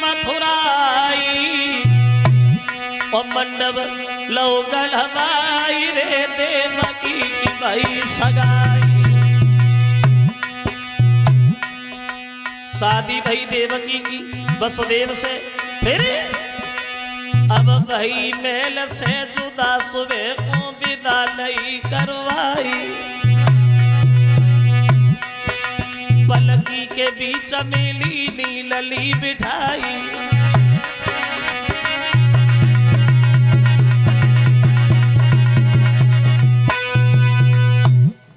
मथुराई और मंडप लो गढ़वाई रे देवकी की भाई सगाई। शादी भई देवकी की वसुदेव से, फिर अब भाई महल से जुदा सुबह को विदा नहीं करवाई। पलकी के बीच चमेली नीलली बिठाई।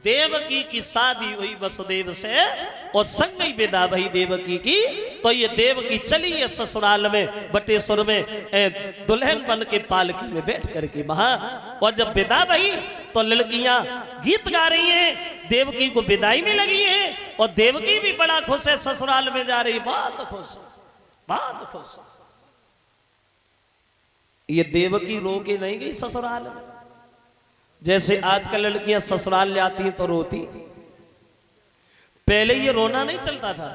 देवकी की शादी हुई वसुदेव से और संग ही विदा भई देवकी की। तो ये देवकी चली है ससुराल में बटेश्वर में दुल्हन बन के पालकी में बैठ करके वहां। और जब विदा भई तो लड़कियां गीत गा रही हैं, देवकी को विदाई में लगी हैं और देवकी भी बड़ा खुश है, ससुराल में जा रही, बहुत खुश, बहुत खुश। ये देवकी रो के नहीं गई ससुराल में, जैसे आजकल लड़कियां ससुराल जाती हैं तो रोती। पहले ये रोना नहीं चलता था,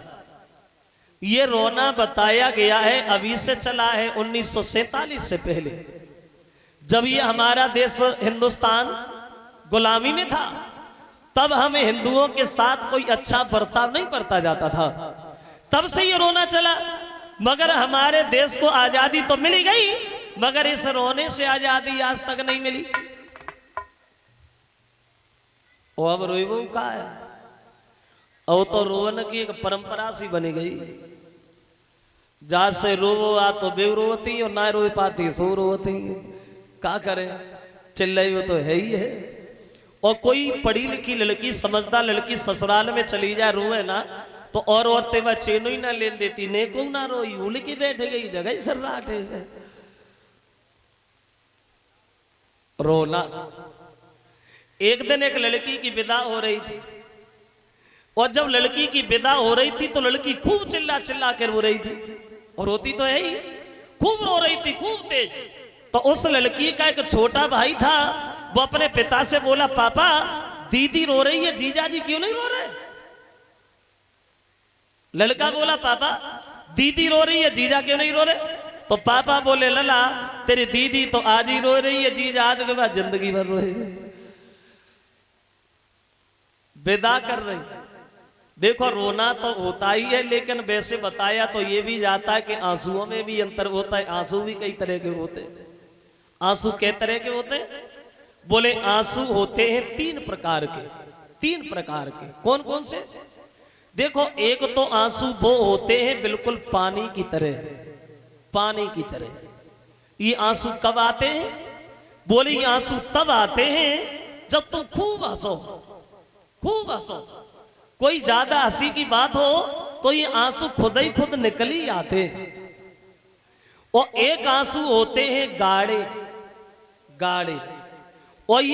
ये रोना बताया गया है अभी से चला है 1947 से पहले, जब ये हमारा देश हिंदुस्तान गुलामी में था, तब हमें हिंदुओं के साथ कोई अच्छा बर्ताव नहीं करता जाता था, तब से ये रोना चला। मगर हमारे देश को आजादी तो मिल गई, मगर इस रोने से आजादी आज तक नहीं मिली। वो अब रोइबो का है, अब तो रोवन की एक परंपरा सी बनी गई। जहां से रोवो आ तो बेव रोती और ना रो पाती सो रोती, क्या करे, चिल्लाई वो तो है ही है। और कोई पढ़ी लिखी लड़की समझदार लड़की ससुराल में चली जाए रोए ना तो और औरतें वह चैनो ही ना लेन देती, ने को ना रोई, उल की बैठ गई जगह ही सर्राट है रोना। एक दिन एक लड़की की विदा हो रही थी और जब लड़की की विदा हो रही थी तो लड़की खूब चिल्ला चिल्ला कर रो रही थी, और रोती तो है ही, खूब रो रही थी खूब तेज। तो उस लड़की का एक छोटा भाई था, वो अपने पिता से बोला, पापा दीदी रो रही है, जीजा जी क्यों नहीं रो रहे? लड़का बोला, पापा दीदी रो रही है, जीजा क्यों नहीं रो रहे? तो पापा बोले, लला तेरी दीदी तो आज ही रो रही है, जीजा आज के बाद जिंदगी भर रोए। विदा कर रही, देखो रोना तो होता ही है, लेकिन वैसे बताया तो ये भी जाता है कि आंसुओं में भी अंतर होता है। आंसू भी कई तरह के होते हैं। आंसू कै तरह के होते हैं? बोले आंसू होते हैं तीन प्रकार के। तीन प्रकार के कौन कौन से? देखो, एक तो आंसू वो होते हैं बिल्कुल पानी की तरह, पानी की तरह। ये आंसू कब आते हैं? बोले ये आंसू तब आते हैं जब तुम खूब हंसो, खूब हंसो। कोई ज्यादा हंसी की बात हो तो ये आंसू खुद ही खुद निकल ही आते हैं। और एक आंसू होते हैं गाढ़े, गाढ़े, और